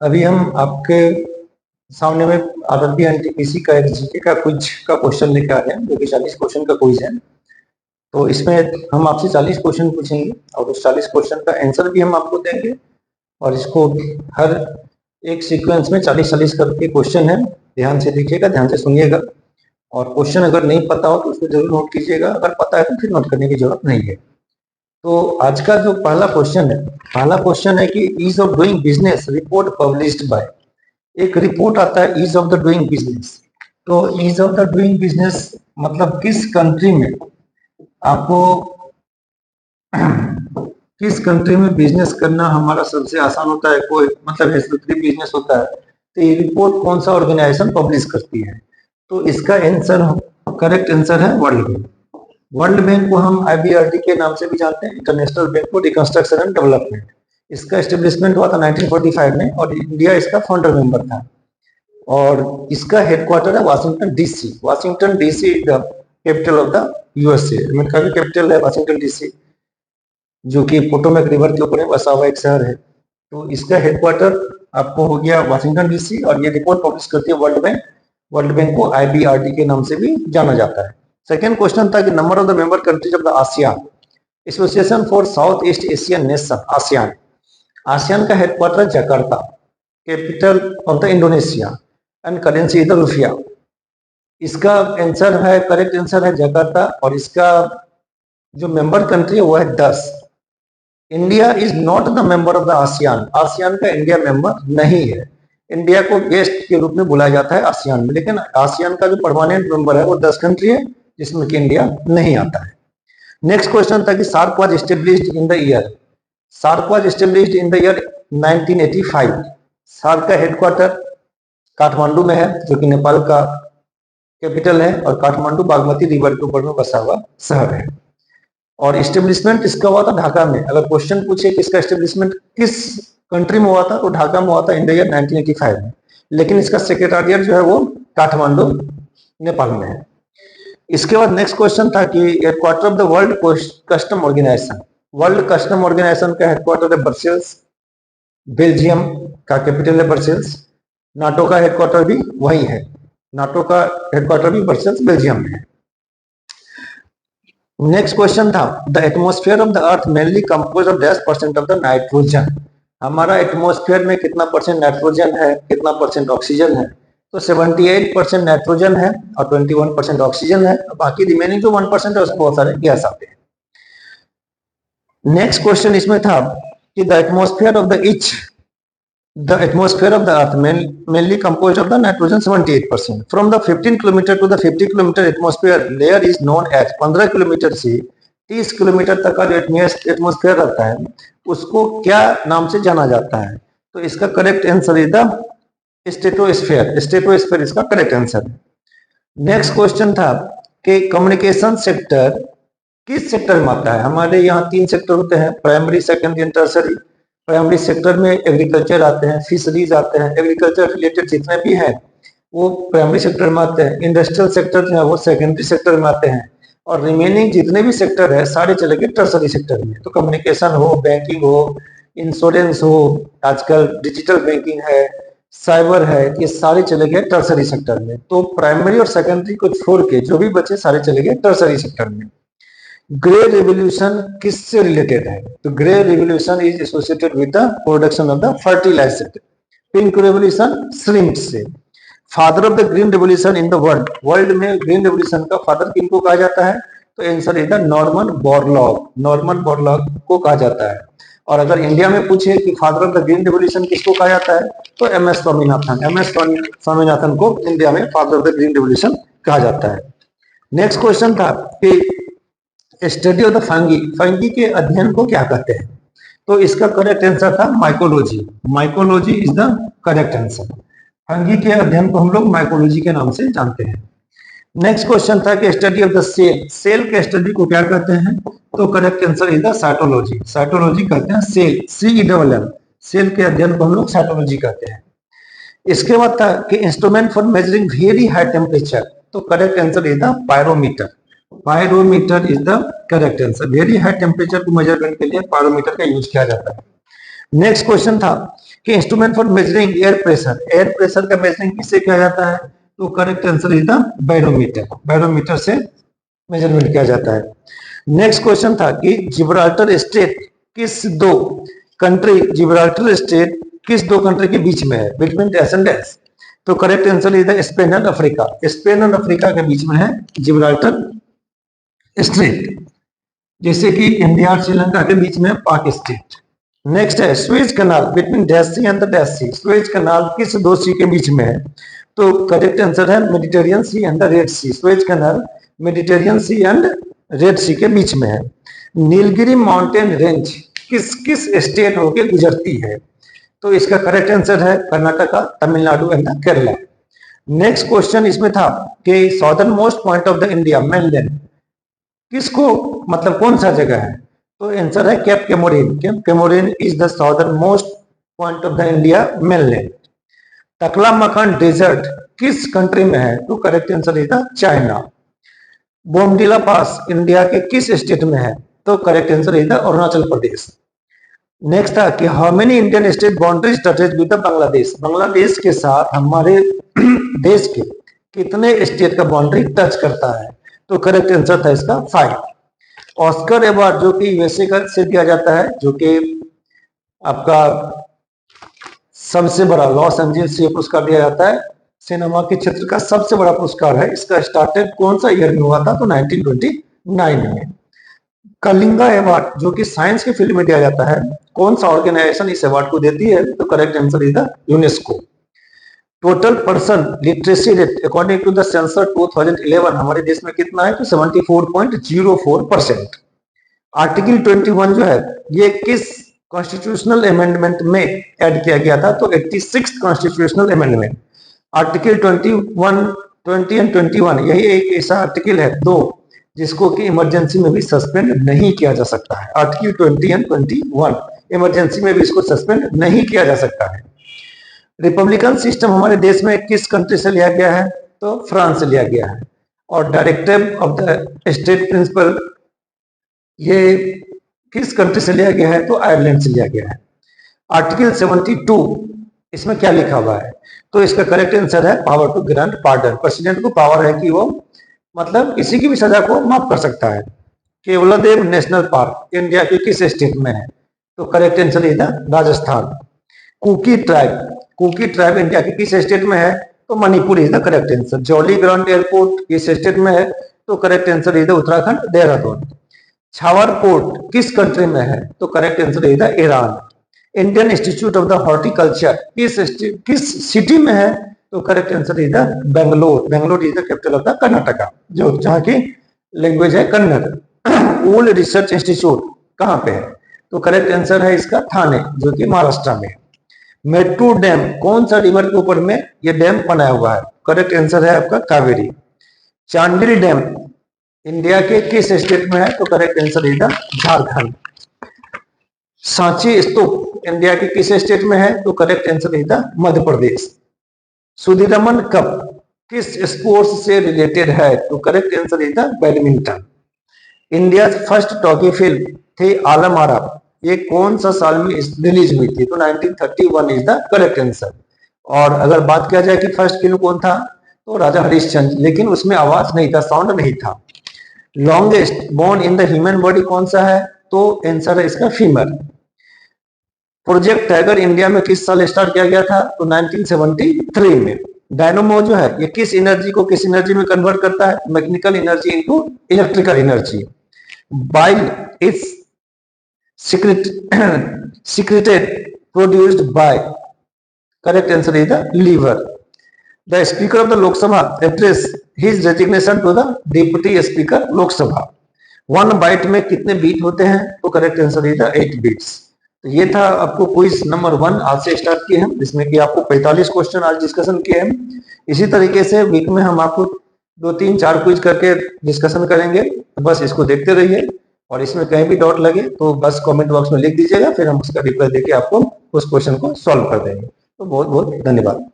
अभी हम आपके सामने में आरआरबी एनटीपीसी का एक जीके का क्विज का क्वेश्चन लेकर आ रहे हैं, जो कि 40 क्वेश्चन का क्विज है। तो इसमें हम आपसे 40 क्वेश्चन पूछेंगे और उस 40 क्वेश्चन का आंसर भी हम आपको देंगे, और इसको हर एक सीक्वेंस में 40-40 करके क्वेश्चन है। ध्यान से देखिएगा, ध्यान से सुनिएगा, और क्वेश्चन अगर नहीं पता हो तो उसको जरूर नोट कीजिएगा, अगर पता है तो फिर नोट करने की जरूरत नहीं है। तो आज का जो पहला क्वेश्चन है कि ease of doing business report published by, एक रिपोर्ट आता है ease of the doing business. तो ease of the doing business मतलब किस कंट्री में आपको किस कंट्री में बिजनेस करना हमारा सबसे आसान होता है, कोई मतलब हेल्थी बिजनेस होता है, तो ये रिपोर्ट कौन सा ऑर्गेनाइजेशन पब्लिश करती है? तो इसका आंसर, करेक्ट आंसर है वर्ल्ड बैंक। वर्ल्ड बैंक को हम IBRD के नाम से भी जानते हैं, international bank for reconstruction and development. इसका एस्टेब्लिशमेंट हुआ था 1945 में, और इंडिया इसका फाउंडर मेंबर था। और इसका हेडक्वार्टर है Washington DC. Washington DC is the capital of the USA। America की कैपिटल है वाशिंगटन डीसी, जो कि पोटोमैक रिवर के ऊपर बसा हुआ एक शहर है। तो इसका हेडक्वार्टर आपको हो गया वाशिंगटन डीसी, और ये रिपोर्ट पब्लिश करती है वर्ल्ड बैंक। वर्ल्ड बैंक को IBRD के नाम से भी जाना जाता है। सेकेंड क्वेश्चन था कि number of the member countries of the ASEAN, association for South East Asian nation, ASEAN. ASEAN का headquarter Jakarta, capital of the Indonesia, and currency the रुपया। इसका आंसर है, करेक्ट आंसर है जकार्ता, और इसका जो मेंबर कंट्री है वो है 10। India is not the member of the ASEAN. ASEAN का इंडिया मेंबर नहीं है। इंडिया को गेस्ट के रूप में बुलाया जाता है आसियान में, लेकिन आसियान का जो परमानेंट मेंबर है वो 10 कंट्री है, जिसमें कि इंडिया नहीं आता है। नेक्स्ट क्वेश्चन था कि SAARC was established in the year, SAARC was established in the year 1985। SAARC का हेडक्वार्टर काठमांडू में है, जो कि नेपाल का कैपिटल है, और काठमांडू बागमती रिवर के ऊपर में बसा हुआ शहर है। और एस्टेब्लिशमेंट इसका हुआ था ढाका में। अगर क्वेश्चन पूछे कि इसका एस्टेब्लिशमेंट किस कंट्री में हुआ था, तो ढाका में हुआ था इन द ईयर 1985 में, लेकिन इसका सेक्रेटेरिएट जो है वो काठमांडू नेपाल में है। इसके बाद नेक्स्ट क्वेश्चन था कि headquarter of the world custom organization. World custom organization का हेडक्वार्टर है ब्रसेल्स, बेल्जियम का कैपिटल है ब्रसेल्स। नाटो का हेडक्वार्टर भी वही है, नाटो का हेडक्वार्टर भी ब्रसेल्स बेल्जियम में है। नेक्स्ट क्वेश्चन था the atmosphere of the earth mainly compose of dash percent of the nitrogen. हमारा एटमॉस्फेयर में कितना परसेंट नाइट्रोजन है, कितना परसेंट ऑक्सीजन है? तो 78% नाइट्रोजन है और 21% ऑक्सीजन है, बाकी रिमेनिंग जो 1% है उसमें बहुत सारे गैस आते हैं। नेक्स्ट क्वेश्चन इसमें था कि the atmosphere of the atmosphere of the earth mainly composed of the nitrogen 78%. From the 15 kilometer to the 50 kilometer atmosphere layer is known as, 15 kilometre से 30 किलोमीटर तक का जो एटमॉस्फेयर रहता है उसको क्या नाम से जाना जाता है? तो इसका correct answer is the stratosphere. Stratosphere इसका करेक्ट आंसर है। नेक्स्ट क्वेश्चन था कि कम्युनिकेशन सेक्टर किस सेक्टर में आता है? हमारे यहाँ 3 सेक्टर होते हैं, primary, secondary and tertiary. Primary sector में एग्रीकल्चर आते हैं, फिशरीज आते हैं, एग्रीकल्चर रिलेटेड जितने भी हैं वो प्राइमरी सेक्टर में आते हैं। इंडस्ट्रियल सेक्टर जो है वो सेकेंडरी सेक्टर में आते हैं, और रिमेनिंग जितने भी सेक्टर है सारे चले गए टर्सरी सेक्टर में। तो कम्युनिकेशन हो, बैंकिंग हो, इंश्योरेंस हो, आजकल डिजिटल बैंकिंग है, साइबर है, ये सारे चले गए टर्सरी सेक्टर में। तो प्राइमरी और सेकेंडरी को छोड़ के जो भी बचे सारे चले गए टर्सरी सेक्टर में। ग्रे रिवोल्यूशन किससे रिलेटेड है? तो grey revolution is associated with the production of the fertiliser. Pink revolution shrimp से। Father of the green revolution in the world, world में ग्रीन रिवोल्यूशन का फादर किनको कहा जाता है? तो answer is the Norman Borlaug, Norman Borlaug को कहा जाता है। और अगर इंडिया में पूछे कि father of the green revolution किसको कहा जाता है, तो MS स्वामीनाथन, MS स्वामीनाथन को इंडिया में father of the green revolution कहा जाता है। नेक्स्ट क्वेश्चन था कि study of the fungi, fungi के अध्ययन को क्या कहते हैं? तो इसका करेक्ट आंसर था mycology. Mycology is the correct answer. Fungi के अध्ययन को हम लोग माइकोलॉजी के नाम से जानते हैं। नेक्स्ट क्वेश्चन था कि study of the cell, cell के स्टडी को क्या कहते हैं? तो correct answer is the cytology. Cytology कहते हैं सेल, CELL, सेल के अध्ययन को हम लोग साइटोलॉजी कहते हैं। इसके बाद था कि instrument for measuring very high temperature, तो correct answer is the pyrometer. Pyrometer is the correct answer. Very high temperature को मेजर करने के लिए पायरोमीटर का यूज किया जाता है। नेक्स्ट क्वेश्चन था कि instrument for measuring air pressure, air pressure का मेजरिंग किससे किया जाता है? तो correct answer is the barometer, barometer से मेजरमेंट किया जाता है। नेक्स्ट क्वेश्चन था कि जिब्राल्टर स्टेट किस दो कंट्री, जिब्राल्टर स्टेट किस दो कंट्री के बीच में है? Between dash and dash. तो correct answer is the Spain and Africa, Spain and Africa के बीच में है जिब्राल्टर स्ट्रेट, जैसे कि इंडिया और श्रीलंका के बीच में पाक स्टेट। नेक्स्ट है Suez Canal between dash sea and the dash sea, Suez Canal किस दो सी के बीच में है? तो करेक्ट आंसर है Mediterranean Sea and the Red Sea, Suez Canal Mediterranean Sea and Red Sea के बीच में है। नीलगिरी माउंटेन रेंज किस किस स्टेट होके गुजरती है? तो इसका करेक्ट आंसर है Karnataka, Tamil Nadu and Kerala. Next question इसमें था कि southernmost point of the India mainland किसको, मतलब कौन सा जगह है? तो आंसर है Cape Comorin, Cape Comorin is the southernmost point of the India mainland. Taklamakan desert किस कंट्री में है? तो correct answer is the China. Bomdila pass India के किस स्टेट में है? तो correct answer is the Arunachal Pradesh. Next था कि how many Indian state boundaries touches with Bangladesh, Bangladesh के साथ हमारे देश के कितने स्टेट का बाउंड्री टच करता है? तो करेक्ट आंसर था इसका 5। ऑस्कर अवार्ड जो कि यूएसए का से दिया जाता है, जो कि आपका सबसे बड़ा लॉस एंजल्स से पुरस्कार दिया जाता है, सिनेमा के क्षेत्र का सबसे बड़ा पुरस्कार है। इसका स्टार्टेड कौन सा ईयर में हुआ था? तो 1929 में। कलिंगा अवार्ड जो कि साइंस के फील्ड में दिया जाता है, कौन सा ऑर्गेनाइजेशन इस अवार्ड को देती है? तो correct answer is the UNESCO. Total person literacy rate according to the census 2011 हमारे देश में कितना है? तो 74.04%। आर्टिकल 21 जो है ये किस कॉन्स्टिट्यूशनल अमेंडमेंट में ऐड किया गया था? तो 86th constitutional amendment. Article 21, 20 and 21 यही एक ऐसा आर्टिकल है दो जिसको कि इमरजेंसी में भी सस्पेंड नहीं किया जा सकता है। आर्टिकल 20 एंड 21 इमरजेंसी में भी इसको सस्पेंड नहीं किया जा सकता है। रिपब्लिकन सिस्टम हमारे देश में किस कंट्री से लिया गया है? तो फ्रांस से लिया गया है। और directive of the state principle ये किस कंट्री से लिया गया है? तो आयरलैंड से लिया गया है। आर्टिकल 72 इसमें क्या लिखा हुआ है? तो इसका करेक्ट आंसर है power to grant pardon, president को पावर है कि वो मतलब किसी की भी सजा को माफ कर सकता है। केवलादेव नेशनल पार्क इंडिया के किस स्टेट में है? तो correct answer is Rajasthan. Kuki tribe, Kuki tribe India के किस स्टेट में है? तो Manipur is the correct answer. Jolly Grant airport किस स्टेट में है? तो correct answer is the Uttarakhand, Dehradun. Chabahar port किस कंट्री में है? तो correct answer is the Iran. Indian institute of the horticulture किस सिटी में है? तो correct answer is the Bangalore, Bangalore is the capital of the Karnataka, जो जहाँ की लैंग्वेज है कन्नड़। ओल्ड रिसर्च इंस्टीट्यूट कहाँ पे है? तो करेक्ट आंसर है इसका थाने, जो कि महाराष्ट्र में। मेट्टू डैम कौन सा रिवर के ऊपर में ये डैम बनाया हुआ है? करेक्ट आंसर है आपका कावेरी। चांडिल डैम इंडिया के किस स्टेट में है? तो correct answer is the Jharkhand. Sanchi stupa India के किस स्टेट में है? तो correct answer is the Madhya Pradesh. Sudirman cup किस स्पोर्ट्स से रिलेटेड है? तो correct answer is the badminton. India first talkie film थी आलम आरा, ये कौन सा साल में रिलीज हुई थी? तो 1931 इज द करेक्ट आंसर। और अगर बात किया जाए कि फर्स्ट फिल्म कौन था? तो राजा हरिश्चंद्र, लेकिन उसमें आवाज नहीं था, साउंड नहीं था। Longest bone in the human body कौन सा है? तो आंसर है इसका फीमर। प्रोजेक्ट टाइगर इंडिया में किस साल स्टार्ट किया गया था? तो 1973 में। डायनोमो जो है ये किस एनर्जी को किस एनर्जी में कन्वर्ट करता है? Mechanical energy into electrical energy. Bile is secreted produced by, correct answer is the liver. The speaker of the Lok Sabha address his resignation to the deputy speaker Lok Sabha. 1 byte में कितने beat होते हैं? तो correct answer is the 8 beats. तो ये था आपको quiz number 1 आज से स्टार्ट किए हम, जिसमें कि आपको 45 क्वेश्चन आज डिस्कशन किए हम। इसी तरीके से वीक में हम आपको 2, 3, 4 क्विज करके डिस्कशन करेंगे। तो बस इसको देखते रहिए, और इसमें कहीं भी डाउट लगे तो बस कमेंट बॉक्स में लिख दीजिएगा, फिर हम उसका रिप्लाई देके आपको उस क्वेश्चन को सॉल्व कर देंगे। तो बहुत बहुत धन्यवाद।